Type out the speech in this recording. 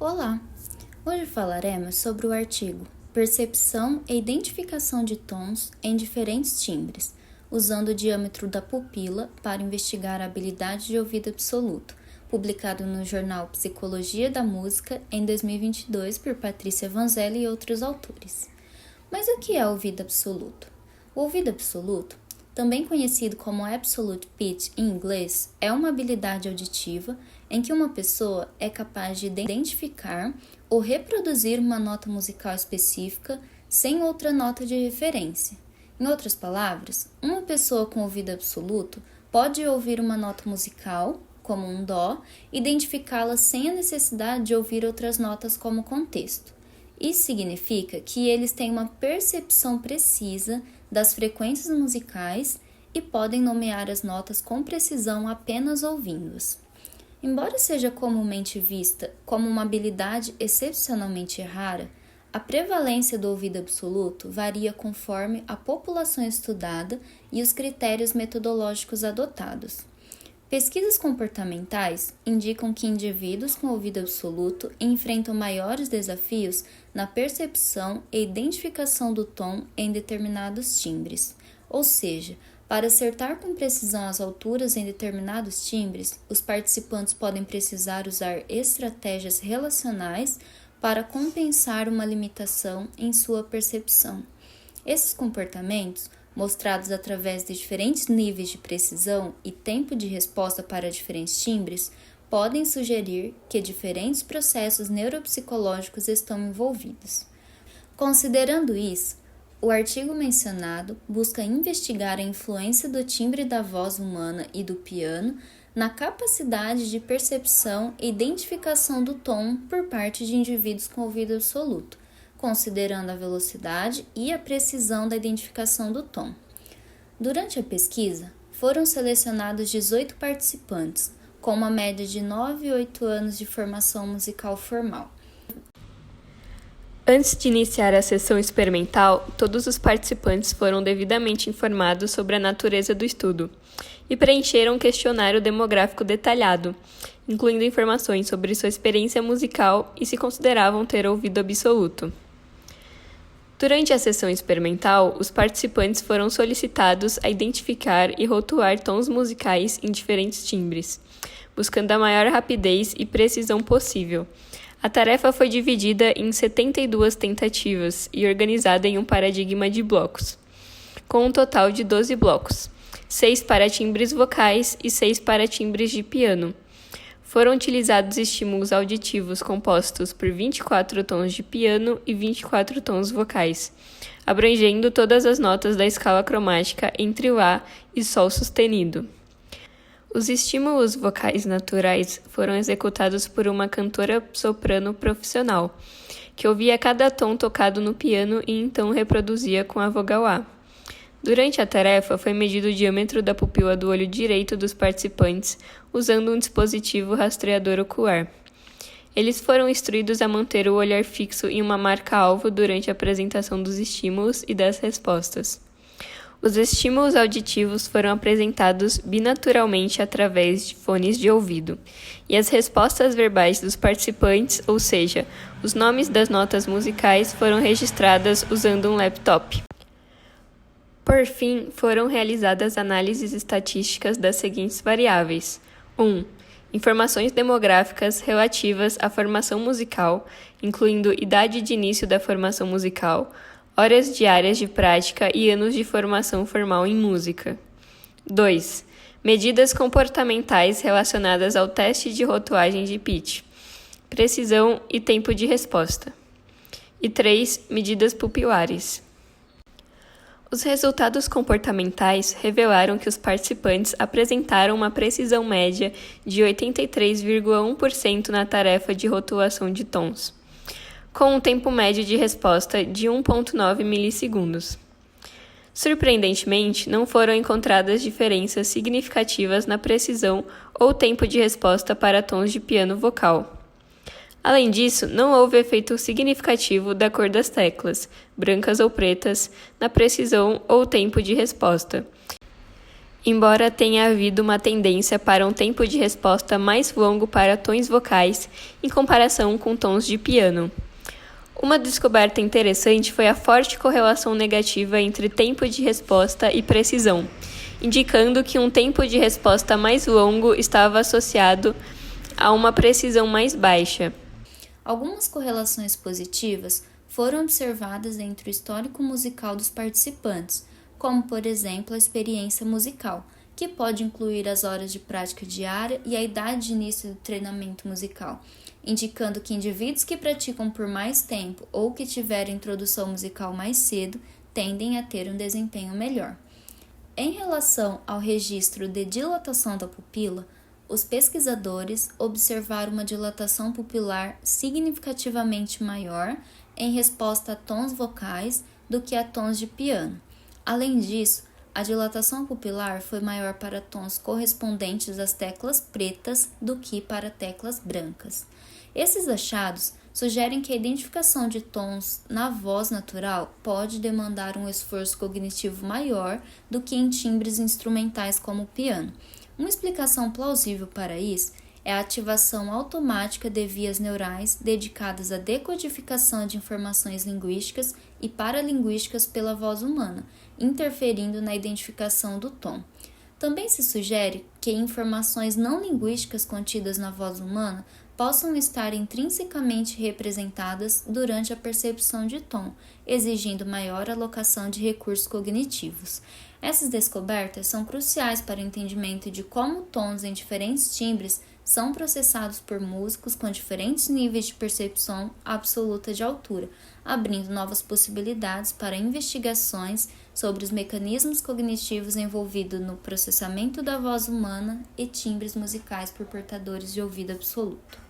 Olá! Hoje falaremos sobre o artigo Percepção e Identificação de Tons em Diferentes Timbres, usando o diâmetro da pupila para investigar a habilidade de ouvido absoluto, publicado no jornal Psicologia da Música em 2022 por Patrícia Vanzelli e outros autores. Mas o que é ouvido absoluto? O ouvido absoluto, também conhecido como Absolute Pitch em inglês, é uma habilidade auditiva em que uma pessoa é capaz de identificar ou reproduzir uma nota musical específica sem outra nota de referência. Em outras palavras, uma pessoa com ouvido absoluto pode ouvir uma nota musical, como um dó, e identificá-la sem a necessidade de ouvir outras notas como contexto. Isso significa que eles têm uma percepção precisa das frequências musicais e podem nomear as notas com precisão apenas ouvindo-as. Embora seja comumente vista como uma habilidade excepcionalmente rara, a prevalência do ouvido absoluto varia conforme a população estudada e os critérios metodológicos adotados. Pesquisas comportamentais indicam que indivíduos com ouvido absoluto enfrentam maiores desafios na percepção e identificação do tom em determinados timbres, ou seja, para acertar com precisão as alturas em determinados timbres, os participantes podem precisar usar estratégias relacionais para compensar uma limitação em sua percepção. Esses comportamentos, mostrados através de diferentes níveis de precisão e tempo de resposta para diferentes timbres, podem sugerir que diferentes processos neuropsicológicos estão envolvidos. Considerando isso, o artigo mencionado busca investigar a influência do timbre da voz humana e do piano na capacidade de percepção e identificação do tom por parte de indivíduos com ouvido absoluto, considerando a velocidade e a precisão da identificação do tom. Durante a pesquisa, foram selecionados 18 participantes, com uma média de 9 e 8 anos de formação musical formal. Antes de iniciar a sessão experimental, todos os participantes foram devidamente informados sobre a natureza do estudo e preencheram um questionário demográfico detalhado, incluindo informações sobre sua experiência musical e se consideravam ter ouvido absoluto. Durante a sessão experimental, os participantes foram solicitados a identificar e rotular tons musicais em diferentes timbres, buscando a maior rapidez e precisão possível. A tarefa foi dividida em 72 tentativas e organizada em um paradigma de blocos, com um total de 12 blocos, 6 para timbres vocais e 6 para timbres de piano. Foram utilizados estímulos auditivos compostos por 24 tons de piano e 24 tons vocais, abrangendo todas as notas da escala cromática entre o Lá e Sol sustenido. Os estímulos vocais naturais foram executados por uma cantora soprano profissional, que ouvia cada tom tocado no piano e então reproduzia com a vogal A. Durante a tarefa, foi medido o diâmetro da pupila do olho direito dos participantes, usando um dispositivo rastreador ocular. Eles foram instruídos a manter o olhar fixo em uma marca-alvo durante a apresentação dos estímulos e das respostas. Os estímulos auditivos foram apresentados binaturalmente através de fones de ouvido, e as respostas verbais dos participantes, ou seja, os nomes das notas musicais, foram registradas usando um laptop. Por fim, foram realizadas análises estatísticas das seguintes variáveis: 1. Informações demográficas relativas à formação musical, incluindo idade de início da formação musical, horas diárias de prática e anos de formação formal em música. 2. Medidas comportamentais relacionadas ao teste de rotuagem de pitch, precisão e tempo de resposta. E 3. Medidas pupilares. Os resultados comportamentais revelaram que os participantes apresentaram uma precisão média de 83,1% na tarefa de rotulação de tons, com um tempo médio de resposta de 1,9 milissegundos. Surpreendentemente, não foram encontradas diferenças significativas na precisão ou tempo de resposta para tons de piano vocal. Além disso, não houve efeito significativo da cor das teclas, brancas ou pretas, na precisão ou tempo de resposta. embora tenha havido uma tendência para um tempo de resposta mais longo para tons vocais em comparação com tons de piano. Uma descoberta interessante foi a forte correlação negativa entre tempo de resposta e precisão, indicando que um tempo de resposta mais longo estava associado a uma precisão mais baixa. Algumas correlações positivas foram observadas entre o histórico musical dos participantes, como, por exemplo, a experiência musical, que pode incluir as horas de prática diária e a idade de início do treinamento musical, indicando que indivíduos que praticam por mais tempo ou que tiveram introdução musical mais cedo tendem a ter um desempenho melhor. Em relação ao registro de dilatação da pupila, os pesquisadores observaram uma dilatação pupilar significativamente maior em resposta a tons vocais do que a tons de piano. Além disso, a dilatação pupilar foi maior para tons correspondentes às teclas pretas do que para teclas brancas. Esses achados sugerem que a identificação de tons na voz natural pode demandar um esforço cognitivo maior do que em timbres instrumentais como o piano. Uma explicação plausível para isso é a ativação automática de vias neurais dedicadas à decodificação de informações linguísticas e paralinguísticas pela voz humana, interferindo na identificação do tom. Também se sugere que informações não linguísticas contidas na voz humana possam estar intrinsecamente representadas durante a percepção de tom, exigindo maior alocação de recursos cognitivos. Essas descobertas são cruciais para o entendimento de como tons em diferentes timbres são processados por músicos com diferentes níveis de percepção absoluta de altura, abrindo novas possibilidades para investigações sobre os mecanismos cognitivos envolvidos no processamento da voz humana e timbres musicais por portadores de ouvido absoluto.